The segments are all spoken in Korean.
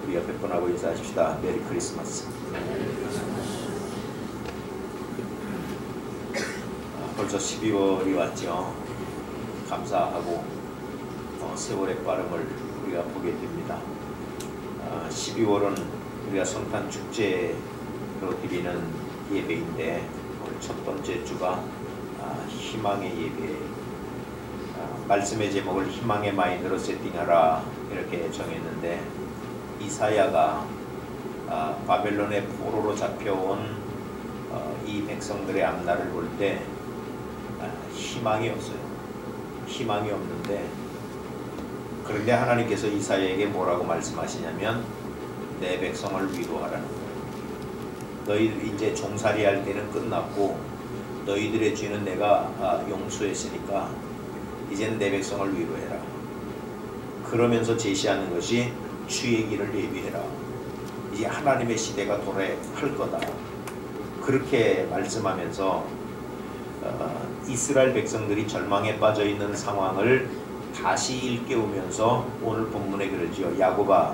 우리 옆에 분하고 인사하십시다. 메리 크리스마스. 벌써 12월이 왔죠. 감사하고 세월의 빠름을 우리가 보게 됩니다. 12월은 우리가 성탄 축제로 드리는 예배인데 오늘 첫 번째 주가 희망의 예배. 말씀의 제목을 희망의 마인드로 세팅하라 이렇게 정했는데, 이사야가 바벨론의 포로로 잡혀온 이 백성들의 앞날을 볼 때 희망이 없어요. 희망이 없는데, 그런데 하나님께서 이사야에게 뭐라고 말씀하시냐면 내 백성을 위로하라는 거예요. 너희들 이제 종살이 할 때는 끝났고 너희들의 죄는 내가 용서했으니까 이제는 내 백성을 위로해라. 그러면서 제시하는 것이 주의 길을 예비해라. 이제 하나님의 시대가 도래할 거다. 그렇게 말씀하면서 이스라엘 백성들이 절망에 빠져 있는 상황을 다시 일깨우면서 오늘 본문에 그러지요. 야곱아,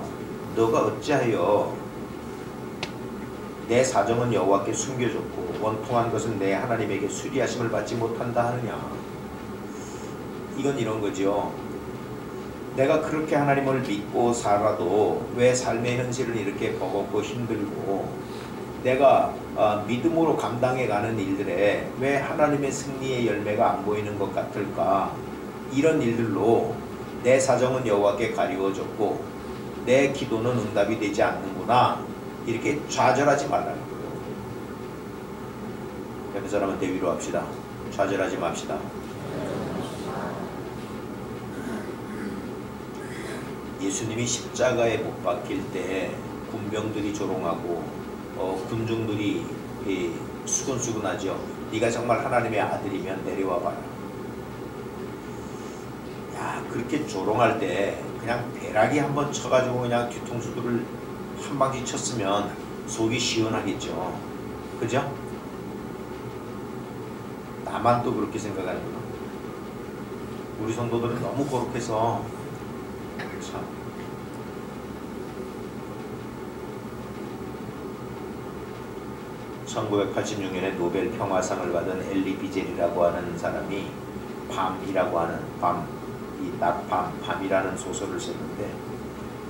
너가 어찌하여 내 사정은 여호와께 숨겨졌고 원통한 것은 내 하나님에게 수리하심을 받지 못한다 하느냐. 이건 이런 거죠. 내가 그렇게 하나님을 믿고 살아도 왜 삶의 현실은 이렇게 버겁고 힘들고, 내가 믿음으로 감당해가는 일들에 왜 하나님의 승리의 열매가 안 보이는 것 같을까. 이런 일들로 내 사정은 여호와께 가리워졌고 내 기도는 응답이 되지 않는구나. 이렇게 좌절하지 말라는 거예요. 옆에 사람한테 위로합시다. 좌절하지 맙시다. 예수님이 십자가에 못 박힐 때 군병들이 조롱하고 군중들이 수근수근하죠. 네가 정말 하나님의 아들이면 내려와 봐라. 야, 그렇게 조롱할 때 그냥 배라기 한번 쳐가지고 그냥 뒤통수들을 한 방씩 쳤으면 속이 시원하겠죠. 그죠? 나만 또 그렇게 생각하는구나. 우리 성도들은 너무 거룩해서 참. 1986년에 노벨 평화상을 받은 엘리 비젤이라고 하는 사람이 밤이라고 하는 이 낮밤, 밤이라는 소설을 썼는데,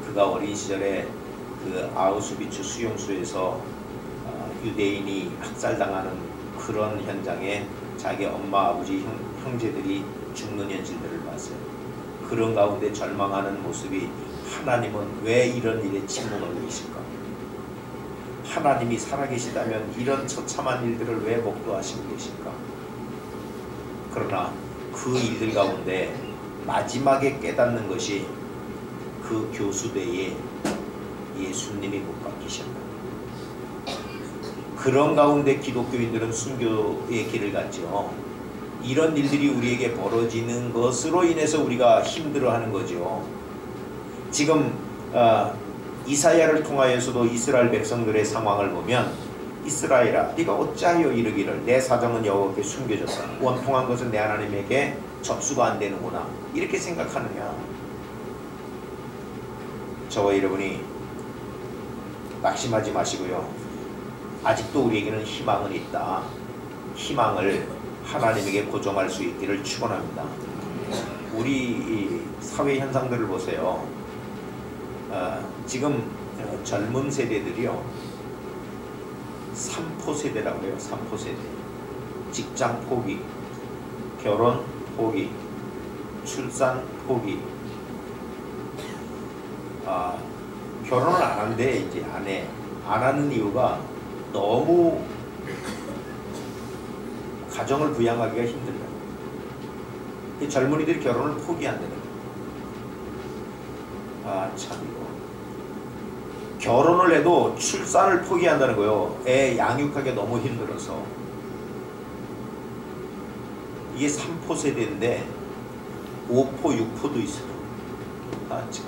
그가 어린 시절에 그 아우슈비츠 수용소에서 유대인이 학살당하는 그런 현장에 자기 엄마, 아버지, 형제들이 죽는 현실들을 봤어요. 그런 가운데 절망하는 모습이, 하나님은 왜 이런 일에 침묵하고 계실까? 하나님이 살아계시다면 이런 처참한 일들을 왜 목도하시고 계실까? 그러나 그 일들 가운데 마지막에 깨닫는 것이 그 교수대에 예수님이 못 박히셨다. 그런 가운데 기독교인들은 순교의 길을 갔죠. 이런 일들이 우리에게 벌어지는 것으로 인해서 우리가 힘들어하는 거죠. 지금 이사야를 통하여서도 이스라엘 백성들의 상황을 보면, 이스라엘아, 네가 어찌하여 이르기를 내 사정은 여호와께 숨겨졌다. 원통한 것은 내 하나님에게 접수가 안 되는구나. 이렇게 생각하느냐. 저와 여러분이 낙심하지 마시고요. 아직도 우리에게는 희망은 있다. 희망을 하나님에게 고정할 수 있기를 축원합니다. 우리 사회 현상들을 보세요. 지금 젊은 세대들이요, 3포 세대라고 해요. 3포 세대. 직장 포기, 결혼 포기, 출산 포기. 결혼을 안 한대. 이제 안 하는 이유가 너무 가정을 부양하기가 힘들다. 젊은이들이 결혼을 포기한다는 거예요. 참 이거. 결혼을 해도 출산을 포기한다는 거예요. 애 양육하기 너무 힘들어서. 이게 3포 세대인데 5포, 6포도 있어요. 참.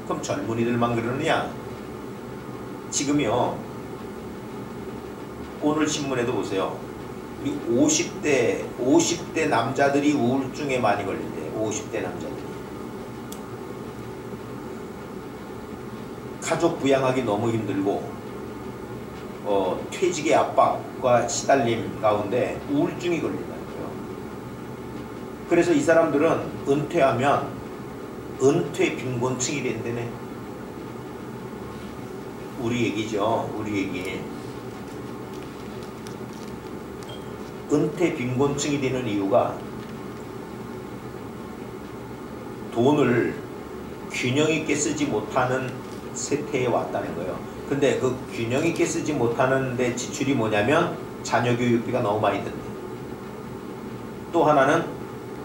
그럼 젊은이들만 그러느냐? 지금요, 오늘 신문에도 보세요. 우리 50대 남자들이 우울증에 많이 걸린대요. 50대 남자들이. 가족 부양하기 너무 힘들고 퇴직의 압박과 시달림 가운데 우울증이 걸린다는 거예요. 그래서 이 사람들은 은퇴하면 은퇴 빈곤층이 된다네. 우리 얘기죠. 우리 얘기. 은퇴 빈곤층이 되는 이유가 돈을 균형 있게 쓰지 못하는 세태에 왔다는 거예요. 근데 그 균형 있게 쓰지 못하는 데 지출이 뭐냐면 자녀 교육비가 너무 많이 든대. 또 하나는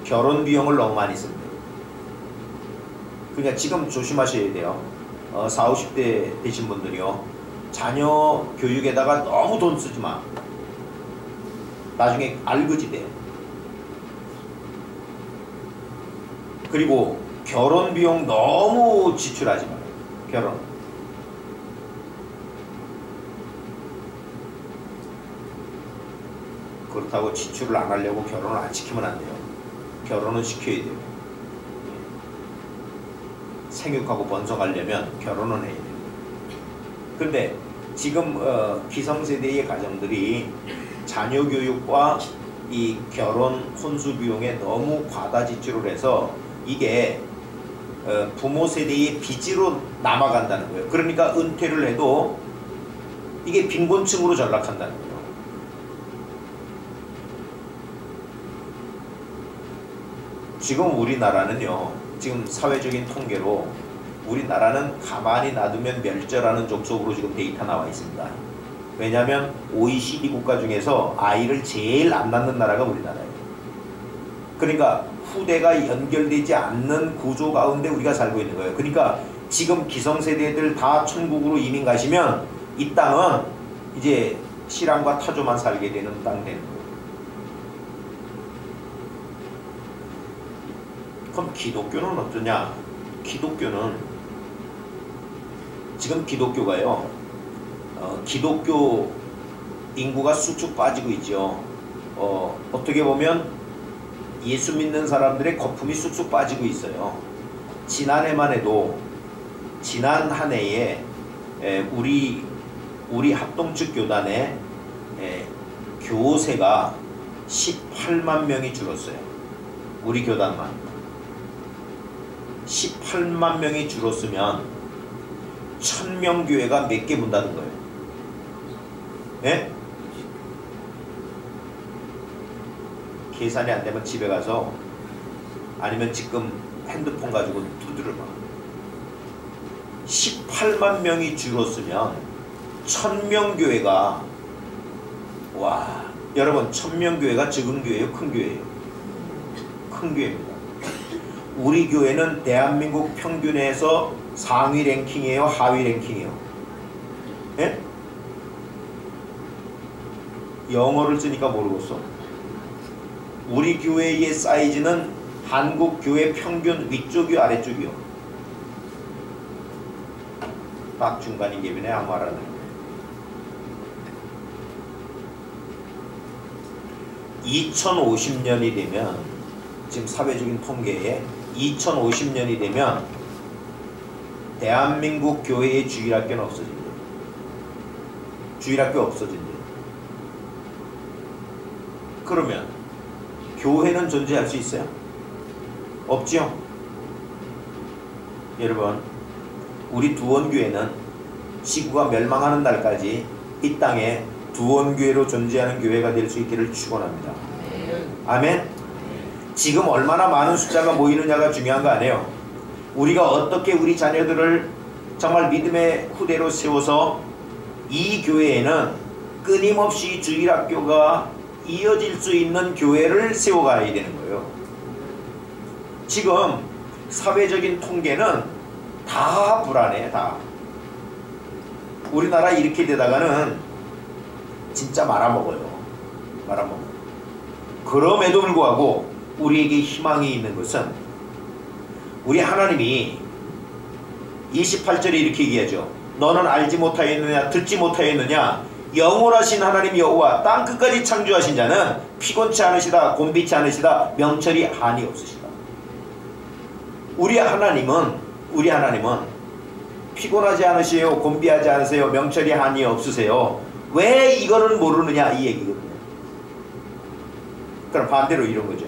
결혼 비용을 너무 많이 쓴대. 그러니까 지금 조심하셔야 돼요. 40, 50대 되신 분들이요. 자녀 교육에다가 너무 돈 쓰지 마. 나중에 알거지 돼. 그리고 결혼 비용 너무 지출하지 마요. 결혼. 그렇다고 지출을 안 하려고 결혼을 안 시키면 안 돼요. 결혼은 시켜야 돼요. 생육하고 번성하려면 결혼은 해야 돼요. 그런데 지금 기성세대의 가정들이 자녀 교육과 이 결혼 혼수 비용에 너무 과다 지출을 해서 이게 부모 세대의 빚으로 남아간다는 거예요. 그러니까 은퇴를 해도 이게 빈곤층으로 전락한다는 거예요. 지금 우리나라는요, 지금 사회적인 통계로 우리나라는 가만히 놔두면 멸절하는 족속으로 지금 데이터 나와 있습니다. 왜냐하면 OECD 국가 중에서 아이를 제일 안 낳는 나라가 우리나라예요. 그러니까 후대가 연결되지 않는 구조 가운데 우리가 살고 있는 거예요. 그러니까 지금 기성세대들 다 천국으로 이민 가시면 이 땅은 이제 실황과 타조만 살게 되는 땅 되는 거예요. 그럼 기독교는 어떠냐? 기독교는 지금 기독교가요, 기독교 인구가 쑥쑥 빠지고 있죠. 어떻게 보면 예수 믿는 사람들의 거품이 쑥쑥 빠지고 있어요. 지난해만 해도 지난 한 해에 우리 합동측 교단의 교세가 18만 명이 줄었어요. 우리 교단만. 18만 명이 줄었으면 1000명 교회가 몇 개 문 닫은 거예요. 예? 계산이 안 되면 집에 가서 아니면 지금 핸드폰 가지고 두드려봐. 18만 명이 줄었으면 1000명 교회가, 와, 여러분 1000명 교회가 적은 교회예요? 큰 교회예요? 큰 교회입니다. 우리 교회는 대한민국 평균에서 상위 랭킹이에요? 하위 랭킹이에요? 예? 영어를 쓰니까 모르겠어. 우리 교회의 사이즈는 한국 교회 평균 위쪽이요, 아래쪽이요? 딱 중간인 게 아무 말 안 하는 거예요. 2050년이 되면, 지금 사회적인 통계에 2050년이 되면 대한민국 교회의 주일학교는 없어진대요. 주일학교 없어진대요. 그러면 교회는 존재할 수 있어요? 없죠? 여러분, 우리 두원교회는 지구가 멸망하는 날까지 이 땅에 두원교회로 존재하는 교회가 될 수 있기를 축원합니다. 아멘? 지금 얼마나 많은 숫자가 모이느냐가 중요한 거 아니에요. 우리가 어떻게 우리 자녀들을 정말 믿음의 후대로 세워서 이 교회에는 끊임없이 주일학교가 이어질 수 있는 교회를 세워가야 되는 거예요. 지금 사회적인 통계는 다 불안해. 다. 우리나라 이렇게 되다가는 진짜 말아먹어요. 말아먹어요. 그럼에도 불구하고 우리에게 희망이 있는 것은, 우리 하나님이 28절에 이렇게 얘기하죠. 너는 알지 못하였느냐, 듣지 못하였느냐, 영원하신 하나님 여호와 땅끝까지 창조하신 자는 피곤치 않으시다, 곤비치 않으시다, 명철이 한이 없으시다. 우리 하나님은 피곤하지 않으세요? 곤비하지 않으세요? 명철이 한이 없으세요? 왜 이거는 모르느냐 이 얘기거든요. 그럼 반대로 이런 거죠.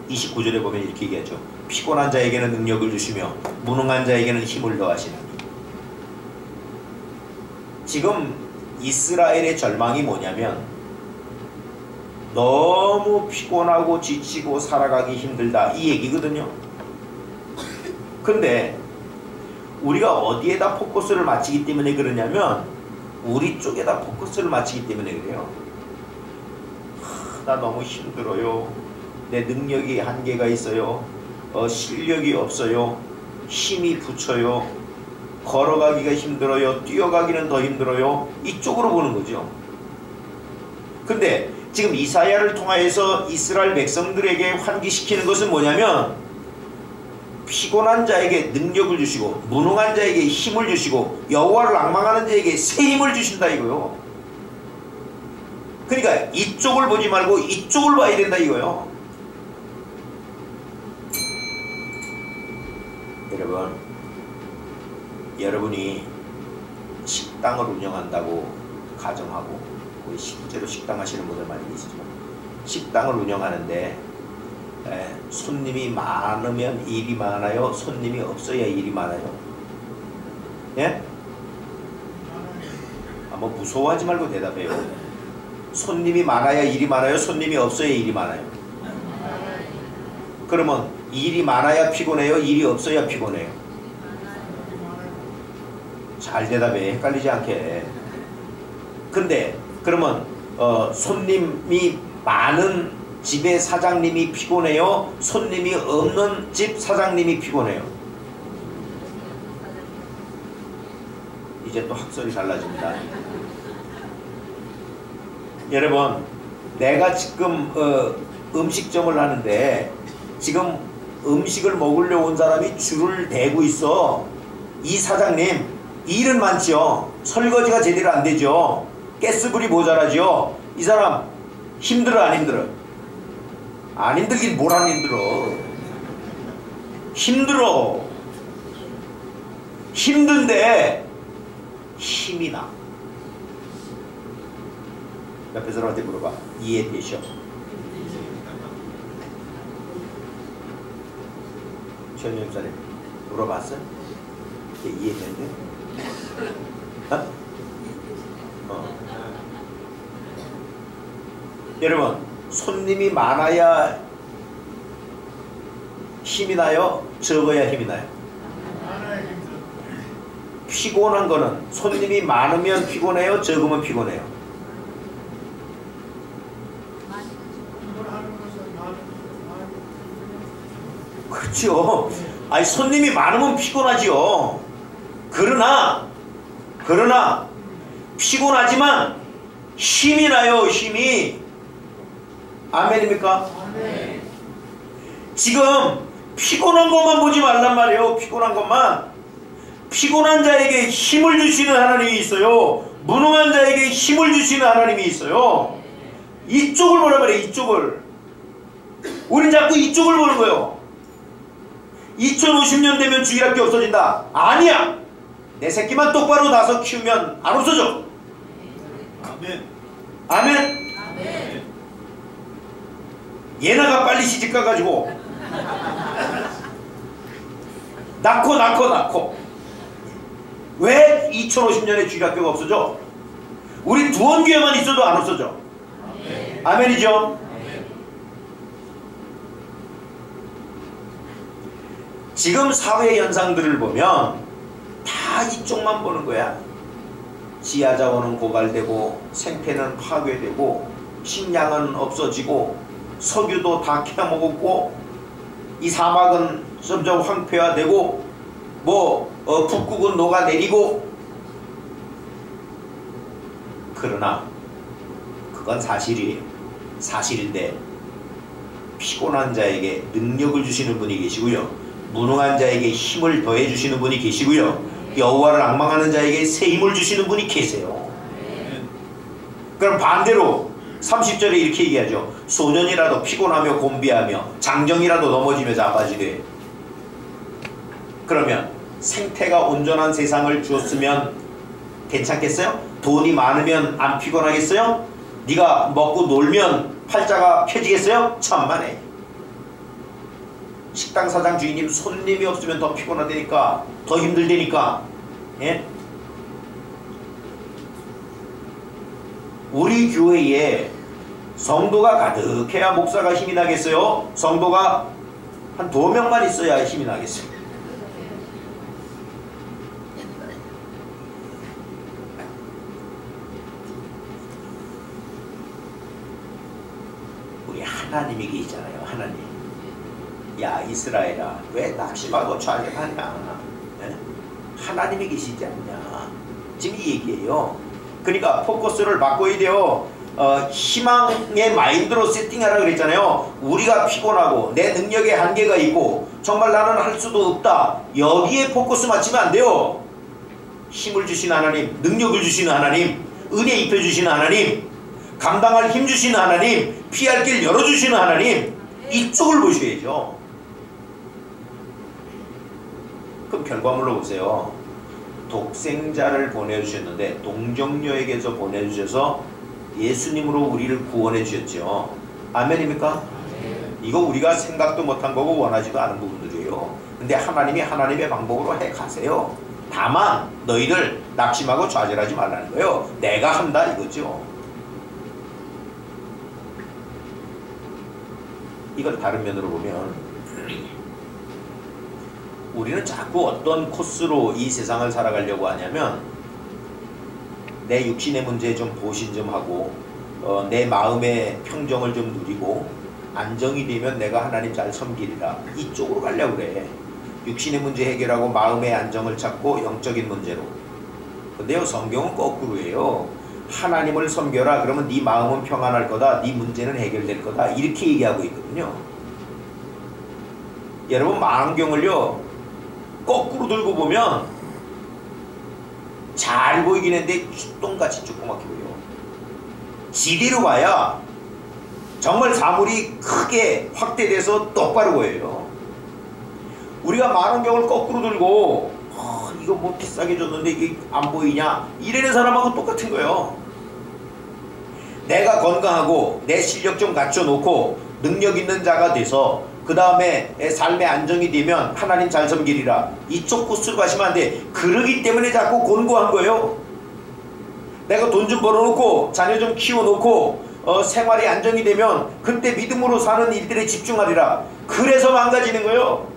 29절에 보면 이렇게 얘기하죠. 피곤한 자에게는 능력을 주시며 무능한 자에게는 힘을 더하시나니. 지금 이스라엘의 절망이 뭐냐면 너무 피곤하고 지치고 살아가기 힘들다 이 얘기거든요. 근데 우리가 어디에다 포커스를 맞추기 때문에 그러냐면 우리 쪽에다 포커스를 맞추기 때문에 그래요. 나 너무 힘들어요. 내 능력이 한계가 있어요. 실력이 없어요. 힘이 붙여요. 걸어가기가 힘들어요. 뛰어가기는 더 힘들어요. 이쪽으로 보는 거죠. 근데 지금 이사야를 통하여서 이스라엘 백성들에게 환기시키는 것은 뭐냐면 피곤한 자에게 능력을 주시고 무능한 자에게 힘을 주시고 여호와를 앙망하는 자에게 새 힘을 주신다 이거요. 그러니까 이쪽을 보지 말고 이쪽을 봐야 된다 이거요. 여러분이 식당을 운영한다고 가정하고 우리 실제로 식당 하시는 분들 많이 계시지만 식당을 운영하는데 손님이 많으면 일이 많아요? 손님이 없어야 일이 많아요? 예? 뭐 무서워하지 말고 대답해요. 손님이 많아야 일이 많아요? 손님이 없어야 일이 많아요? 그러면 일이 많아야 피곤해요? 일이 없어야 피곤해요? 잘 대답해. 헷갈리지 않게. 근데 그러면 손님이 많은 집의 사장님이 피곤해요? 손님이 없는 집 사장님이 피곤해요? 이제 또 학설이 달라집니다. 여러분, 내가 지금 음식점을 하는데 지금 음식을 먹으려 온 사람이 줄을 대고 있어. 이 사장님 일은 많지요. 설거지가 제대로 안 되죠. 가스불이 모자라죠. 이 사람 힘들어 안 힘들어? 안 힘들긴 뭘 안 힘들어. 힘들어. 힘든데 힘이 나. 옆에 사람한테 물어봐. 이해되셔? 최현영 목사님 물어봤어? 이해되는데? 여러분, 손님이 많아야 힘이 나요? 적어야 힘이 나요? 피곤한 거는 손님이 많으면 피곤해요? 적으면 피곤해요? 그렇죠. 아니 손님이 많으면 피곤하지요. 그러나 피곤하지만 힘이 나요. 힘이. 아멘입니까? 아멘. 지금 피곤한 것만 보지 말란 말이에요. 피곤한 것만. 피곤한 자에게 힘을 주시는 하나님이 있어요. 무능한 자에게 힘을 주시는 하나님이 있어요. 이쪽을 보란 말이에요. 이쪽을. 우린 자꾸 이쪽을 보는 거예요. 2050년 되면 주일학교 없어진다. 아니야. 내 새끼만 똑바로 나서 키우면 안 없어져. 아멘. 아멘. 아멘. 얘네가 빨리 시집 가가지고 낳고 왜 2050년에 주일학교가 없어져? 우리 두원교회만 있어도 안 없어져. 아멘. 아멘이죠? 아멘. 지금 사회 현상들을 보면 다 이쪽만 보는 거야. 지하자원은 고갈되고 생태는 파괴되고 식량은 없어지고 석유도 다 캐먹었고 이 사막은 점점 황폐화되고 북극은 녹아내리고. 그러나 그건 사실인데 피곤한 자에게 능력을 주시는 분이 계시고요, 무능한 자에게 힘을 더해 주시는 분이 계시고요, 여호와를 앙망하는 자에게 새 힘을 주시는 분이 계세요. 그럼 반대로 30절에 이렇게 얘기하죠. 소년이라도 피곤하며 곤비하며 장정이라도 넘어지며 자빠지되. 그러면 생태가 온전한 세상을 주었으면 괜찮겠어요? 돈이 많으면 안 피곤하겠어요? 네가 먹고 놀면 팔자가 펴지겠어요? 천만에. 식당 사장 주인님 손님이 없으면 더 피곤하다니까, 더 힘들다니까. 예? 우리 교회에 성도가 가득해야 목사가 힘이 나겠어요? 성도가 한 2명만 있어야 힘이 나겠어요? 우리 하나님이 계시잖아요. 하나님. 야 이스라엘아, 왜 낙심하고 좌절하냐? 예? 하나님이 계시지 않냐? 지금 이 얘기예요. 그러니까 포커스를 바꿔야 돼요. 희망의 마인드로 세팅하라 그랬잖아요. 우리가 피곤하고 내 능력에 한계가 있고 정말 나는 할 수도 없다. 여기에 포커스 맞추면 안 돼요. 힘을 주시는 하나님, 능력을 주시는 하나님, 은혜 입혀주시는 하나님, 감당할 힘 주시는 하나님, 피할 길 열어주시는 하나님, 이쪽을 보셔야죠. 그럼 결과물로 보세요. 독생자를 보내주셨는데 동정녀에게서 보내주셔서 예수님으로 우리를 구원해 주셨죠. 아멘입니까? 이거 우리가 생각도 못한 거고 원하지도 않은 부분들이에요. 근데 하나님이 하나님의 방법으로 해 가세요. 다만 너희들 낙심하고 좌절하지 말라는 거예요. 내가 한다 이거죠. 이걸 다른 면으로 보면 우리는 자꾸 어떤 코스로 이 세상을 살아가려고 하냐면 내 육신의 문제에 좀 보신 좀 하고 내 마음의 평정을 좀 누리고 안정이 되면 내가 하나님 잘 섬기리라, 이쪽으로 가려고 그래. 육신의 문제 해결하고 마음의 안정을 찾고 영적인 문제로. 근데요 성경은 거꾸로예요. 하나님을 섬겨라 그러면 네 마음은 평안할 거다, 네 문제는 해결될 거다, 이렇게 얘기하고 있거든요. 여러분 망원경을요 거꾸로 들고 보면 잘 보이긴 했는데 똥같이 조그맣게 보여요. 지리로 봐야 정말 사물이 크게 확대돼서 똑바로 보여요. 우리가 망원경을 거꾸로 들고 이거 뭐 비싸게 줬는데 이게 안 보이냐 이러는 사람하고 똑같은 거예요. 내가 건강하고 내 실력 좀 갖춰놓고 능력 있는 자가 돼서 그 다음에 삶의 안정이 되면 하나님 잘 섬기리라, 이쪽 코스로 가시면 안 돼. 그러기 때문에 자꾸 권고한 거예요. 내가 돈 좀 벌어놓고 자녀 좀 키워놓고 생활이 안정이 되면 그때 믿음으로 사는 일들에 집중하리라. 그래서 망가지는 거예요.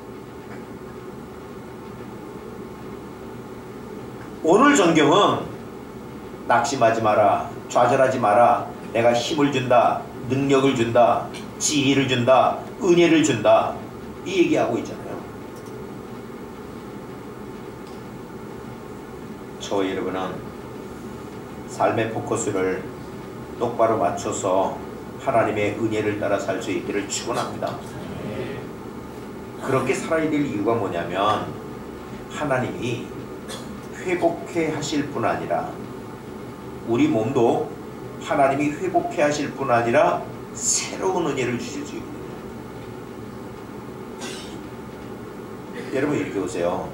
오늘 전경은 낙심하지 마라, 좌절하지 마라, 내가 힘을 준다, 능력을 준다, 지혜를 준다, 은혜를 준다, 이 얘기하고 있잖아요. 저 여러분은 삶의 포커스를 똑바로 맞춰서 하나님의 은혜를 따라 살 수 있기를 축원합니다. 그렇게 살아야 될 이유가 뭐냐면 하나님이 회복해 하실 뿐 아니라 우리 몸도 하나님이 회복해 하실 뿐 아니라 새로운 은혜를 주실 수 있거든요. 여러분 이렇게 보세요.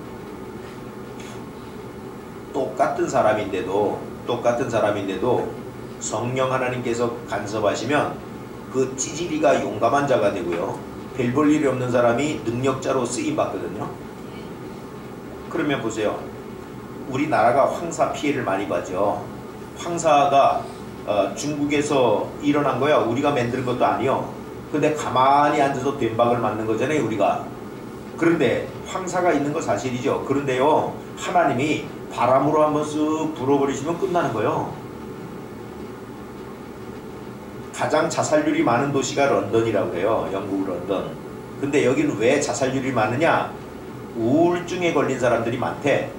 똑같은 사람인데도 성령 하나님께서 간섭하시면 그 찌질이가 용감한 자가 되고요, 별 볼 일이 없는 사람이 능력자로 쓰임받거든요. 그러면 보세요. 우리나라가 황사 피해를 많이 받죠. 황사가 중국에서 일어난 거야. 우리가 만든 것도 아니요. 근데 가만히 앉아서 된박을 맞는 거잖아요 우리가. 그런데 황사가 있는 거 사실이죠. 그런데요 하나님이 바람으로 한번 쓱 불어버리시면 끝나는 거예요. 가장 자살률이 많은 도시가 런던이라고 해요. 영국 런던. 근데 여기는 왜 자살률이 많으냐? 우울증에 걸린 사람들이 많대.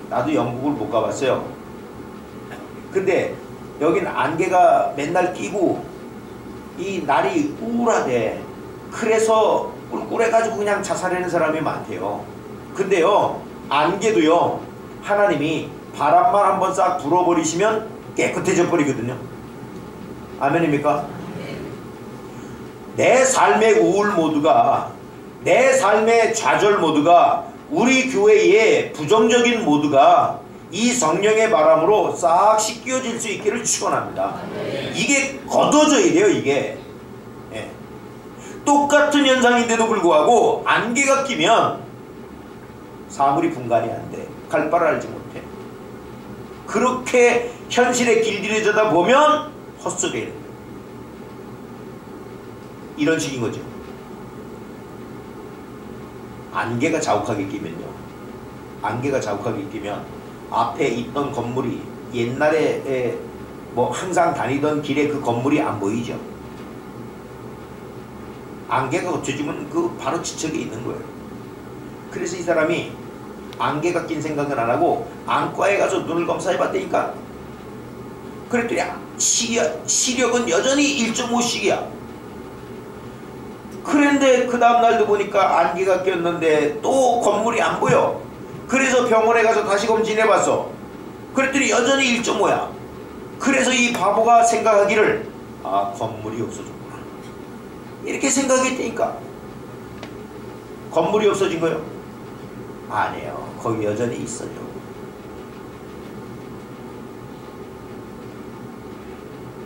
나도 영국을 못 가봤어요. 근데 여긴 안개가 맨날 끼고 이 날이 우울하대. 그래서 꿀꿀해가지고 그냥 자살하는 사람이 많대요. 근데요 안개도요 하나님이 바람만 한번 싹 불어버리시면 깨끗해져 버리거든요. 아멘입니까? 내 삶의 우울 모두가, 내 삶의 좌절 모두가 우리 교회의 부정적인 모두가 이 성령의 바람으로 싹 씻겨질 수 있기를 축원합니다. 이게 걷어져야 돼요. 이게 예. 똑같은 현상인데도 불구하고 안개가 끼면 사물이 분간이 안 돼. 갈 바를 알지 못해. 그렇게 현실에 길들여져다 보면 헛소리를 해요. 이런 식인 거죠. 안개가 자욱하게 끼면요. 안개가 자욱하게 끼면 앞에 있던 건물이 옛날에 뭐 항상 다니던 길에 그 건물이 안 보이죠. 안개가 걷혀지면 그 바로 지척에 있는 거예요. 그래서 이 사람이 안개가 낀 생각은 안 하고 안과에 가서 눈을 검사해 봤다니까. 그랬더니 시력은 여전히 1.5씩이야. 그런데 그 다음날도 보니까 안개가 꼈는데 또 건물이 안 보여. 그래서 병원에 가서 다시 검진해봤어. 그랬더니 여전히 1.5야. 그래서 이 바보가 생각하기를 아, 건물이 없어졌구나 이렇게 생각했다니까. 건물이 없어진 거예요? 아니에요. 거기 여전히 있어요.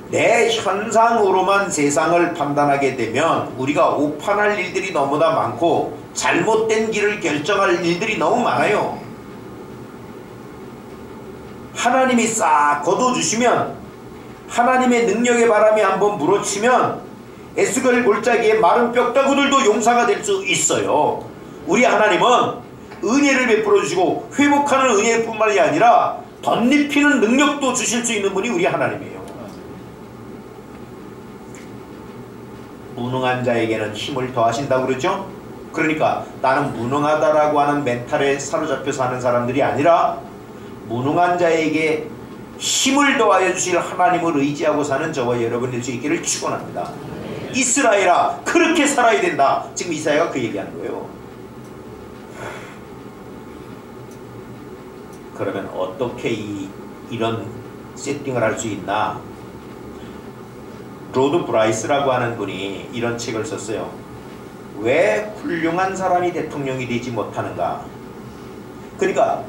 내 현상으로만 세상을 판단하게 되면 우리가 오판할 일들이 너무나 많고 잘못된 길을 결정할 일들이 너무 많아요. 하나님이 싹 걷어주시면, 하나님의 능력의 바람이 한번 불어치면 에스겔 골짜기에 마른 뼈다구들도 용사가 될 수 있어요. 우리 하나님은 은혜를 베풀어 주시고 회복하는 은혜뿐만이 아니라 덧입히는 능력도 주실 수 있는 분이 우리 하나님이에요. 무능한 자에게는 힘을 더하신다고 그러죠? 그러니까 나는 무능하다라고 하는 멘탈에 사로잡혀 사는 사람들이 아니라 무능한 자에게 힘을 더하여 주실 하나님을 의지하고 사는 저와 여러분 될 수 있기를 축원합니다. 이스라엘아, 그렇게 살아야 된다. 지금 이사야가 그 얘기하는 거예요. 그러면 어떻게 이런 세팅을 할 수 있나? 로드 브라이스라고 하는 분이 이런 책을 썼어요. 왜 훌륭한 사람이 대통령이 되지 못하는가? 그러니까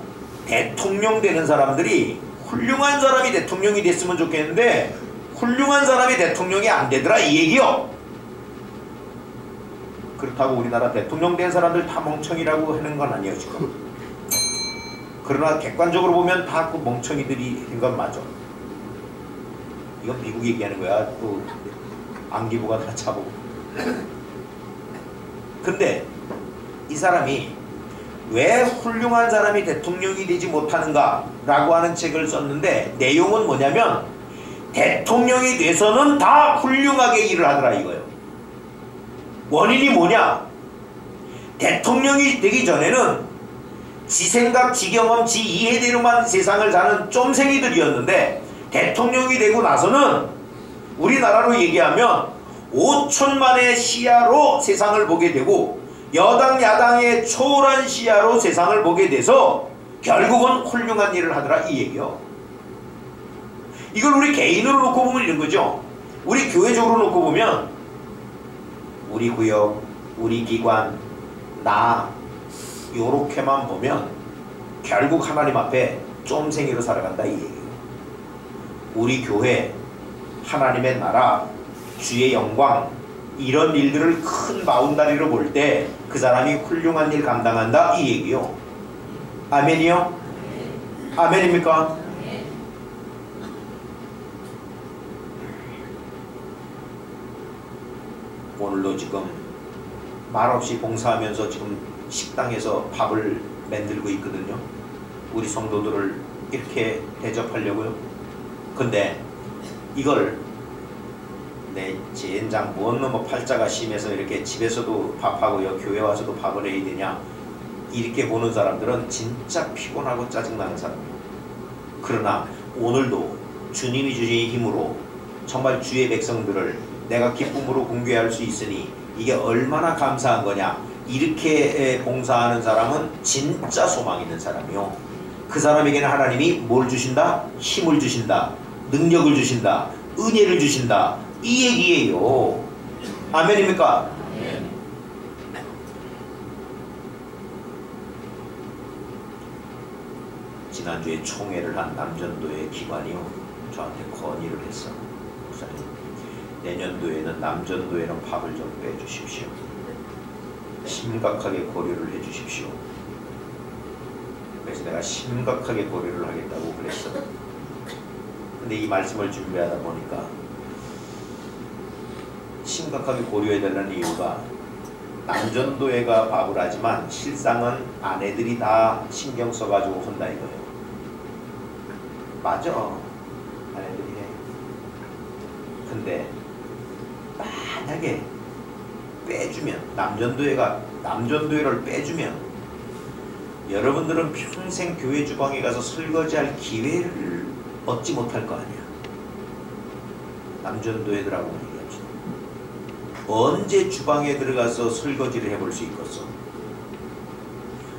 대통령 되는 사람들이 훌륭한 사람이 대통령이 됐으면 좋겠는데 훌륭한 사람이 대통령이 안 되더라 이 얘기요. 그렇다고 우리나라 대통령 된 사람들 다 멍청이라고 하는 건 아니에요 지금. 그러나 객관적으로 보면 다 그 멍청이들이 된 건 맞아. 이건 미국 얘기하는 거야. 또 안기부가 다 차고. 근데 이 사람이 왜 훌륭한 사람이 대통령이 되지 못하는가 라고 하는 책을 썼는데 내용은 뭐냐면 대통령이 돼서는 다 훌륭하게 일을 하더라 이거예요. 원인이 뭐냐? 대통령이 되기 전에는 지 생각, 지 경험, 지 이해대로만 세상을 사는 쫌생이들이었는데 대통령이 되고 나서는 우리나라로 얘기하면 5천만의 시야로 세상을 보게 되고 여당 야당의 초월한 시야로 세상을 보게 돼서 결국은 훌륭한 일을 하더라 이 얘기요. 이걸 우리 개인으로 놓고 보면 이런 거죠. 우리 교회적으로 놓고 보면 우리 구역, 우리 기관, 나 요렇게만 보면 결국 하나님 앞에 쫌생이로 살아간다 이 얘기예요. 우리 교회, 하나님의 나라, 주의 영광 이런 일들을 큰 바운다리로 볼 때 그 사람이 훌륭한 일 감당한다 이 얘기요. 아멘이요? 아멘입니까? 오늘도 지금 말없이 봉사하면서 지금 식당에서 밥을 만들고 있거든요. 우리 성도들을 이렇게 대접하려고요. 근데 이걸 내 젠장 뭔 놈의 팔자가 심해서 이렇게 집에서도 밥하고 여 교회 와서도 밥을 해야 되냐 이렇게 보는 사람들은 진짜 피곤하고 짜증나는 사람이에요. 그러나 오늘도 주님이 주신 힘으로 정말 주의 백성들을 내가 기쁨으로 공개할 수 있으니 이게 얼마나 감사한 거냐. 이렇게 봉사하는 사람은 진짜 소망 있는 사람이요. 그 사람에게는 하나님이 뭘 주신다? 힘을 주신다. 능력을 주신다. 은혜를 주신다. 이 얘기예요. 아멘입니까? 지난주에 총회를 한 남전도의 기관이요 저한테 건의를 했어. 목사님, 내년도에는 남전도에는 밥을 좀 빼주십시오. 심각하게 고려를 해주십시오. 그래서 내가 심각하게 고려를 하겠다고 그랬어. 근데 이 말씀을 준비하다 보니까 심각하게 고려해달라는 이유가 남전도회가 밥을 하지만 실상은 아내들이 다 신경 써가지고 한다 이거예요. 맞아, 아내들이 해. 근데 만약에 빼주면, 남전도회를 빼주면 여러분들은 평생 교회 주방에 가서 설거지할 기회를 얻지 못할 거 아니야. 남전도회들하고 얘기합시다. 언제 주방에 들어가서 설거지를 해볼 수 있겠어?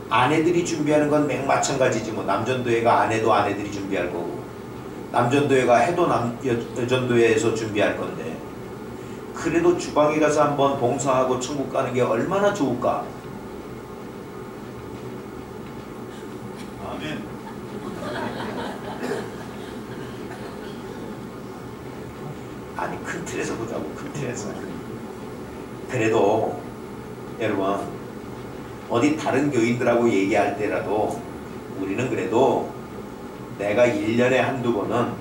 아내들이 준비하는 건 마찬가지지 뭐. 남전도회가 안 해도 아내들이 준비할 거고, 남전도회가 해도 여전도회에서 준비할 건데, 그래도 주방에 가서 한번 봉사하고 천국 가는 게 얼마나 좋을까? 아멘. 아니, 큰 틀에서 보자고, 큰 틀에서. 그래도 여러분, 어디 다른 교인들하고 얘기할 때라도 우리는 그래도 내가 1년에 한두 번은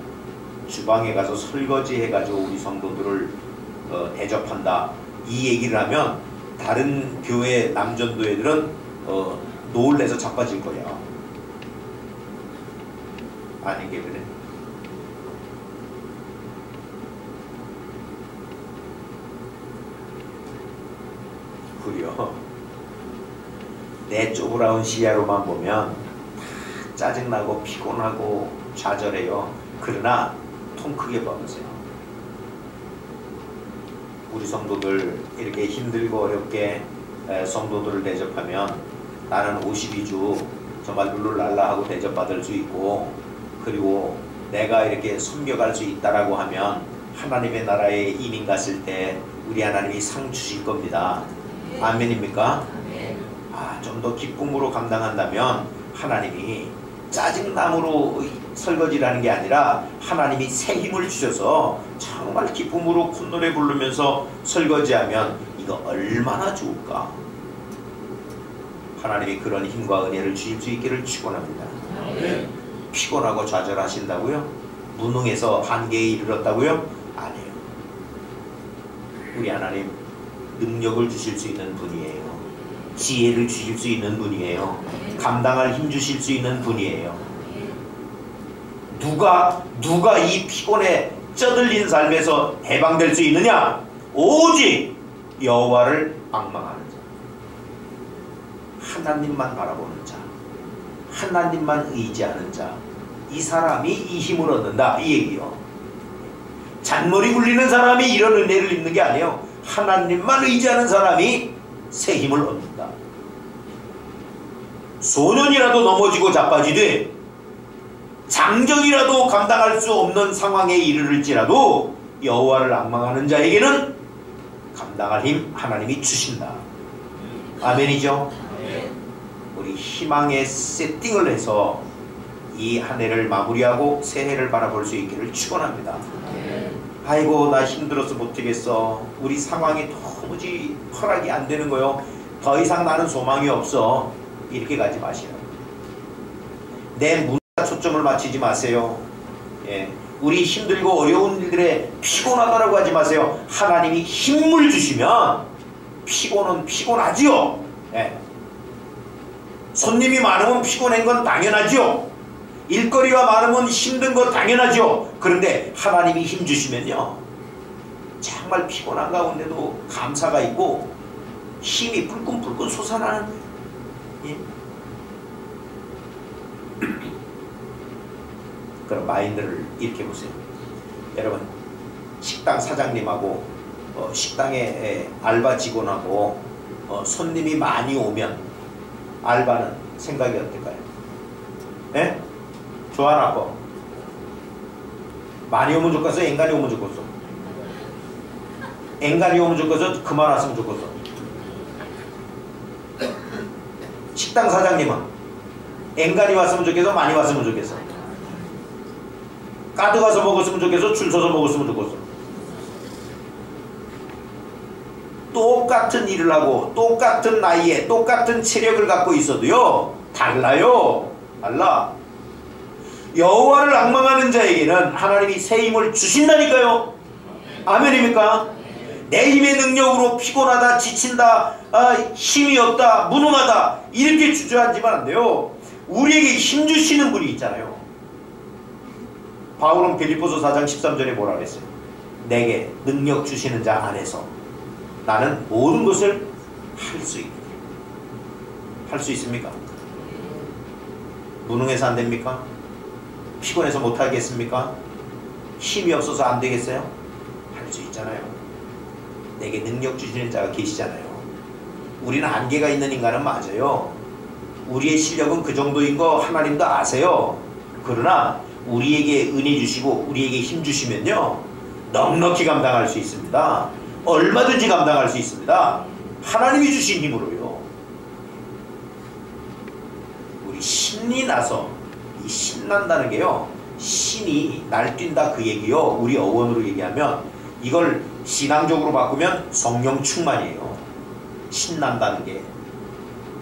주방에 가서 설거지 해가지고 우리 성도들을 대접한다, 이 얘기를 하면 다른 교회 남전도회들은 놀래서 자빠질 거야. 아니 게 그래? 그려. 내 쪼그라운 시야로만 보면 다 짜증나고 피곤하고 좌절해요. 그러나 통 크게 봐보세요. 우리 성도들 이렇게 힘들고 어렵게 성도들을 대접하면 나는 52주 정말 룰루랄라 하고 대접받을 수 있고, 그리고 내가 이렇게 섬겨갈 수 있다라고 하면 하나님의 나라에 이민 갔을 때 우리 하나님이 상 주실 겁니다. 아멘입니까? 좀 더 기쁨으로 감당한다면 하나님이 짜증남으로 설거지를 하는 게 아니라 하나님이 새 힘을 주셔서 정말 기쁨으로 콧노래 부르면서 설거지하면 이거 얼마나 좋을까? 하나님이 그런 힘과 은혜를 주실 수 있기를 축원합니다. 피곤하고 좌절하신다고요? 무능해서 한계에 이르렀다고요? 아니에요. 우리 하나님 능력을 주실 수 있는 분이에요. 지혜를 주실 수 있는 분이에요. 감당할 힘 주실 수 있는 분이에요. 누가 이 피곤에 쩌들린 삶에서 해방될 수 있느냐? 오직 여호와를 앙망하는 자, 하나님만 바라보는 자, 하나님만 의지하는 자, 이 사람이 이 힘을 얻는다, 이 얘기요. 잔머리 굴리는 사람이 이런 은혜를 입는 게 아니에요. 하나님만 의지하는 사람이 새 힘을 얻는다. 소년이라도 넘어지고 자빠지되 장정이라도 감당할 수 없는 상황에 이르를지라도 여호와를 앙망하는 자에게는 감당할 힘 하나님이 주신다. 아멘이죠? 우리 희망의 세팅을 해서 이 한 해를 마무리하고 새해를 바라볼 수 있기를 축원합니다. 아이고 나 힘들어서 못하겠어. 우리 상황이 도무지 허락이 안 되는 거요. 더 이상 나는 소망이 없어. 이렇게 가지 마시라고. 내 문화 초점을 맞추지 마세요. 예. 우리 힘들고 어려운 일들에 피곤하다라고 하지 마세요. 하나님이 힘을 주시면 피곤은 피곤하지요. 예. 손님이 많으면 피곤한 건 당연하지요. 일거리가 많으면 힘든 건 당연하죠. 그런데 하나님이 힘 주시면요, 정말 피곤한 가운데도 감사가 있고 힘이 불끈불끈 솟아나는, 예? 그런 마인드를 이렇게 보세요. 여러분, 식당 사장님하고 식당의 알바 직원하고 손님이 많이 오면 알바는 생각이 어떨까요? 예? 좋아 나빠? 많이 오면 좋겠어? 앵간히 오면 좋겠어? 앵간히 오면 좋겠어? 그만 왔으면 좋겠어? 식당 사장님은 엔간히 왔으면 좋겠어? 많이 왔으면 좋겠어? 가득 와서 먹었으면 좋겠어? 줄 서서 먹었으면 좋겠어? 똑같은 일을 하고 똑같은 나이에 똑같은 체력을 갖고 있어도요 달라요. 달라. 여호와를 앙망하는 자에게는 하나님이 새 힘을 주신다니까요. 아멘입니까? 내 힘의 능력으로 피곤하다, 지친다, 힘이 없다, 무능하다 이렇게 주저앉으면 안 돼요. 우리에게 힘 주시는 분이 있잖아요. 바울은 빌립보서 4장 13절에 뭐라 그랬어요? 내게 능력 주시는 자 안에서 나는 모든 것을 할 수 있다. 할 수 있습니까? 무능해서 안 됩니까? 피곤해서 못 하겠습니까? 힘이 없어서 안 되겠어요? 할 수 있잖아요. 내게 능력 주시는 자가 계시잖아요. 우리는 한계가 있는 인간은 맞아요. 우리의 실력은 그 정도인 거 하나님도 아세요. 그러나 우리에게 은혜 주시고 우리에게 힘 주시면요 넉넉히 감당할 수 있습니다. 얼마든지 감당할 수 있습니다. 하나님이 주신 힘으로요. 우리 신이 나서, 이 신난다는 게요 신이 날뛴다 그 얘기요. 우리 어원으로 얘기하면 이걸 신앙적으로 바꾸면 성령 충만이에요. 신난다는 게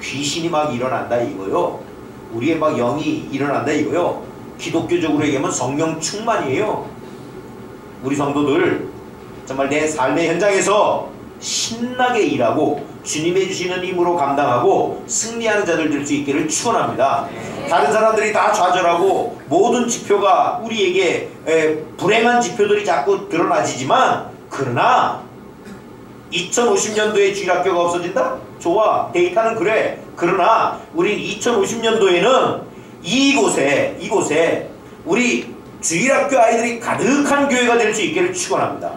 귀신이 막 일어난다 이거요. 우리의 막 영이 일어난다 이거요. 기독교적으로 얘기하면 성령 충만이에요. 우리 성도들 정말 내 삶의 현장에서 신나게 일하고 주님의 주시는 힘으로 감당하고 승리하는 자들 될 수 있기를 축원합니다. 다른 사람들이 다 좌절하고 모든 지표가 우리에게 불행한 지표들이 자꾸 드러나지만 그러나 2050년도에 주일학교가 없어진다? 좋아. 데이터는 그래. 그러나 우린 2050년도에는 이곳에 우리 주일학교 아이들이 가득한 교회가 될 수 있기를 축원합니다.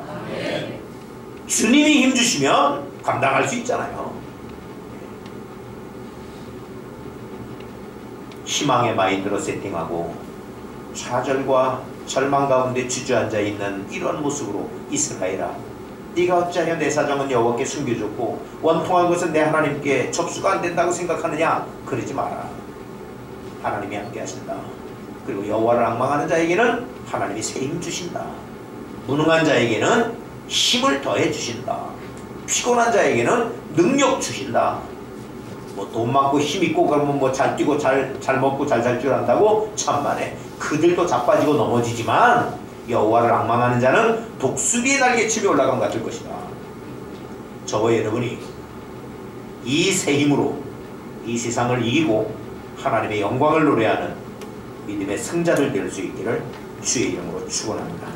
주님이 힘주시면 감당할 수 있잖아요. 희망의 마인드로 세팅하고 좌절과 절망 가운데 주저앉아 있는 이런 모습으로 이스라엘아 네가 어찌하여 내 사정은 여호와께 숨겨졌고 원통한 것은 내 하나님께 접수가 안 된다고 생각하느냐? 그러지 마라. 하나님이 함께 하신다. 그리고 여호와를 앙망하는 자에게는 하나님이 새 힘 주신다. 무능한 자에게는 힘을 더해 주신다. 피곤한 자에게는 능력 주신다. 뭐 돈 많고 힘 있고 그러면 뭐 잘 뛰고 잘 먹고 잘 살 줄 안다고 천만에 그들도 자빠지고 넘어지지만 여호와를 앙망하는 자는 독수리의 날개침이 올라간 것 같을 것이다. 저와 여러분이 이 새 힘으로 이 세상을 이기고 하나님의 영광을 노래하는 믿음의 승자들 될 수 있기를 주의 이름으로 축원합니다.